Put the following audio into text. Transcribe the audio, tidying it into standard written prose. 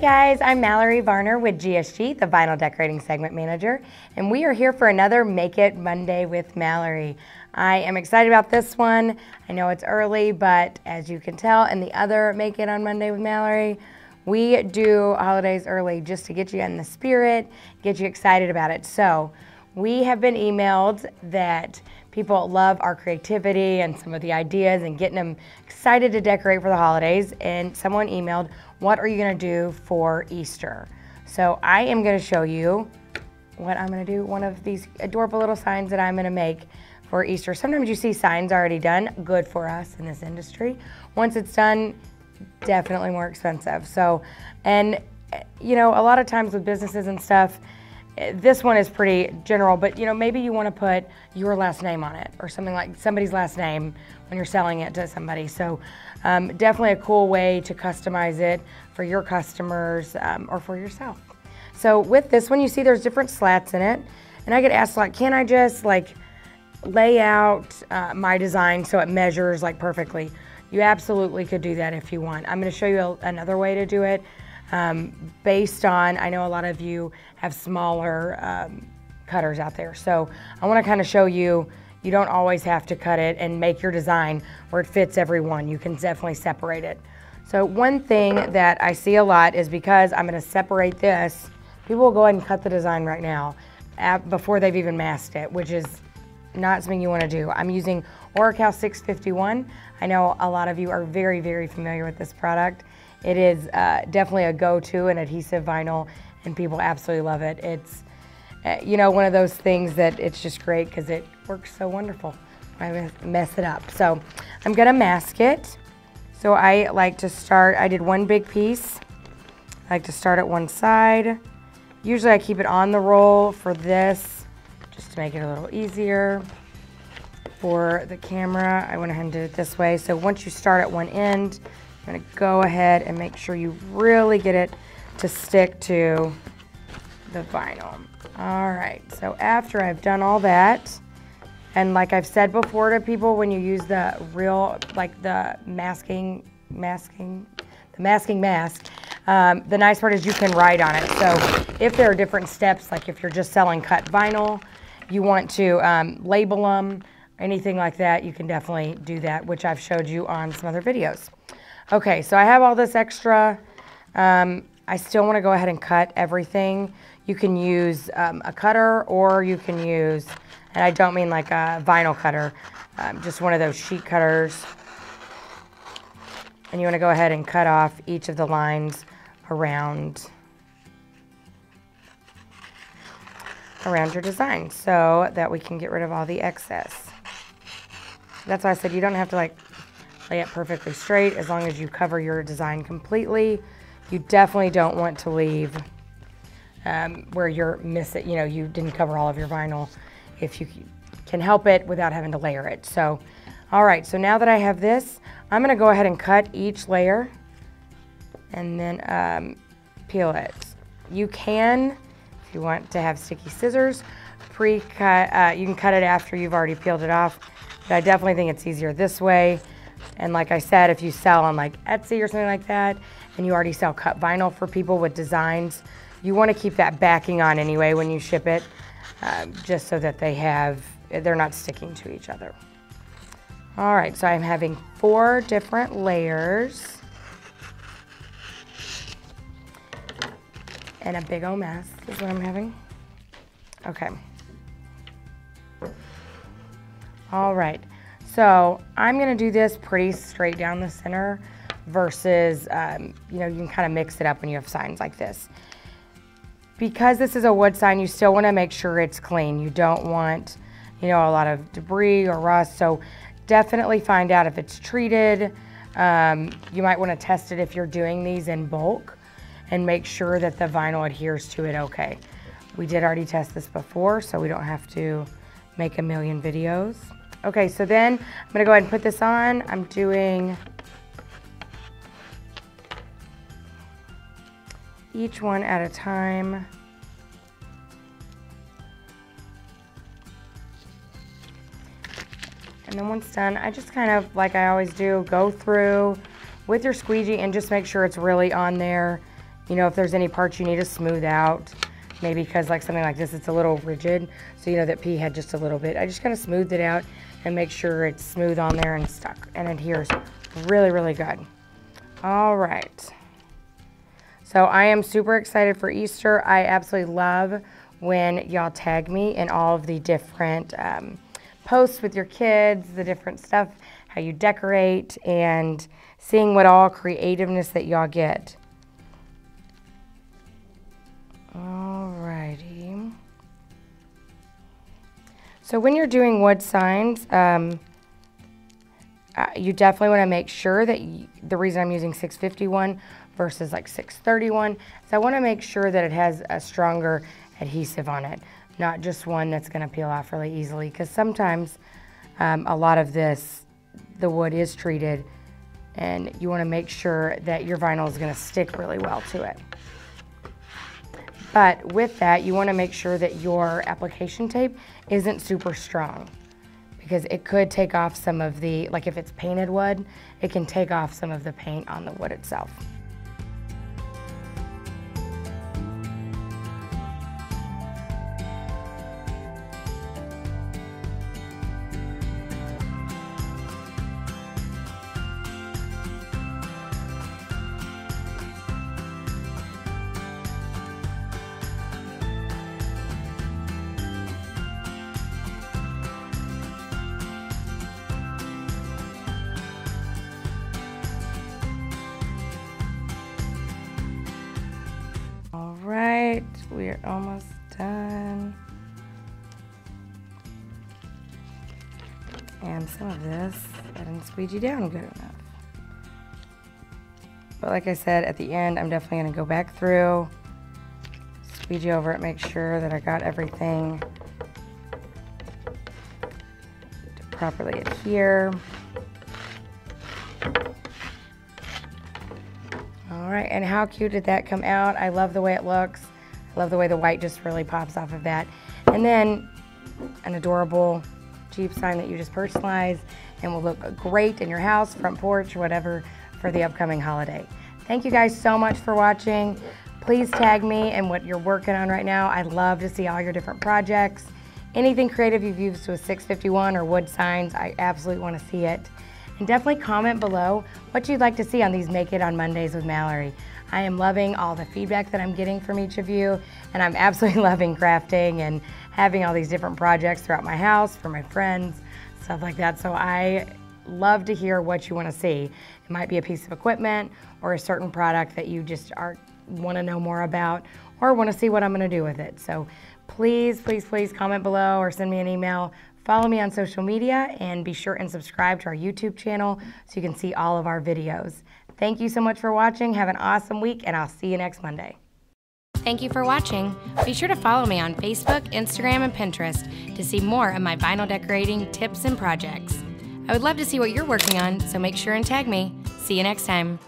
guys, I'm Mallory Varner with GSG, the Vinyl Decorating Segment Manager, and we are here for another Make It Monday with Mallory. I am excited about this one. I know it's early, but as you can tell in the other Make It on Monday with Mallory, we do holidays early just to get you in the spirit, get you excited about it. So we have been emailed that people love our creativity and some of the ideas and getting them excited to decorate for the holidays. And someone emailed, what are you gonna do for Easter? So I am gonna show you what I'm gonna do, one of these adorable little signs that I'm gonna make for Easter. Sometimes you see signs already done, good for us in this industry. Once it's done, definitely more expensive. So, and you know, a lot of times with businesses and stuff, this one is pretty general, but you know, maybe you want to put your last name on it or something, like somebody's last name when you're selling it to somebody. So definitely a cool way to customize it for your customers or for yourself. So with this one, you see there's different slats in it, and I get asked, like, can I just like lay out my design so it measures like perfectly? You absolutely could do that if you want. I'm going to show you another way to do it. Based on, I know a lot of you have smaller cutters out there. So I want to kind of show you, you don't always have to cut it and make your design where it fits everyone. You can definitely separate it. So one thing that I see a lot is, because I'm going to separate this, people will go ahead and cut the design right now before they've even masked it, which is not something you want to do. I'm using Oracal 651. I know a lot of you are very, very familiar with this product. It is definitely a go-to in adhesive vinyl, and people absolutely love it. It's, you know, one of those things that it's just great because it works so wonderful. I mess it up. So I'm gonna mask it. So I like to start, I did one big piece. I like to start at one side. Usually I keep it on the roll for this, just to make it a little easier. For the camera, I went ahead and did it this way. So once you start at one end, I'm gonna go ahead and make sure you really get it to stick to the vinyl. All right, so after I've done all that, and like I've said before to people, when you use the real, like the masking mask, the nice part is you can write on it. So if there are different steps, like if you're just selling cut vinyl, you want to label them, anything like that, you can definitely do that, which I've showed you on some other videos. Okay, so I have all this extra. I still want to go ahead and cut everything. You can use a cutter, or you can use, and I don't mean like a vinyl cutter, just one of those sheet cutters. And you want to go ahead and cut off each of the lines around your design so that we can get rid of all the excess. That's why I said you don't have to like lay it perfectly straight, as long as you cover your design completely. You definitely don't want to leave where you're missing, you know, you didn't cover all of your vinyl, if you can help it without having to layer it. So, all right, so now that I have this, I'm gonna go ahead and cut each layer and then peel it. You can, if you want to have sticky scissors, pre-cut, you can cut it after you've already peeled it off, but I definitely think it's easier this way. And like I said, if you sell on like Etsy or something like that, and you already sell cut vinyl for people with designs, you want to keep that backing on anyway when you ship it, just so that they're not sticking to each other. All right, so I'm having 4 different layers and a big old mess is what I'm having. Okay. All right. So I'm gonna do this pretty straight down the center versus, you know, you can kind of mix it up when you have signs like this. Because this is a wood sign, you still wanna make sure it's clean. You don't want, you know, a lot of debris or rust. So definitely find out if it's treated. You might wanna test it if you're doing these in bulk and make sure that the vinyl adheres to it okay. We did already test this before, so we don't have to make a million videos. Okay, so then I'm gonna go ahead and put this on. I'm doing each one at a time. And then once done, I just kind of, like I always do, go through with your squeegee and just make sure it's really on there. You know, if there's any parts you need to smooth out, maybe because like something like this, it's a little rigid, so you know that P had just a little bit. I just kind of smoothed it out and make sure it's smooth on there and stuck and adheres really, really good. All right. So I am super excited for Easter. I absolutely love when y'all tag me in all of the different posts with your kids, the different stuff, how you decorate, and seeing what all creativeness that y'all get. Alrighty. So when you're doing wood signs, you definitely want to make sure that the reason I'm using 651 versus like 631 is I want to make sure that it has a stronger adhesive on it, not just one that's going to peel off really easily, because sometimes a lot of this, the wood is treated, and you want to make sure that your vinyl is going to stick really well to it. But with that, you want to make sure that your application tape isn't super strong, because it could take off some of the, like if it's painted wood, it can take off some of the paint on the wood itself. All right, we're almost done. And some of this, I didn't squeegee down good enough. But like I said, at the end, I'm definitely gonna go back through, squeegee over it, make sure that I got everything to properly adhere. All right, and how cute did that come out? I love the way it looks. I love the way the white just really pops off of that. And then an adorable Jeep sign that you just personalize and will look great in your house, front porch, whatever, for the upcoming holiday. Thank you guys so much for watching. Please tag me in what you're working on right now. I'd love to see all your different projects. Anything creative you've used with 651 or wood signs, I absolutely want to see it. And definitely comment below what you'd like to see on these Make It on Mondays with Mallory. I am loving all the feedback that I'm getting from each of you, and I'm absolutely loving crafting and having all these different projects throughout my house for my friends, stuff like that. So I love to hear what you want to see. It might be a piece of equipment or a certain product that you just want to know more about or want to see what I'm going to do with it. So please, please, please comment below or send me an email. Follow me on social media and be sure and subscribe to our YouTube channel so you can see all of our videos. Thank you so much for watching. Have an awesome week, and I'll see you next Monday. Thank you for watching. Be sure to follow me on Facebook, Instagram, and Pinterest to see more of my vinyl decorating tips and projects. I would love to see what you're working on, so make sure and tag me. See you next time.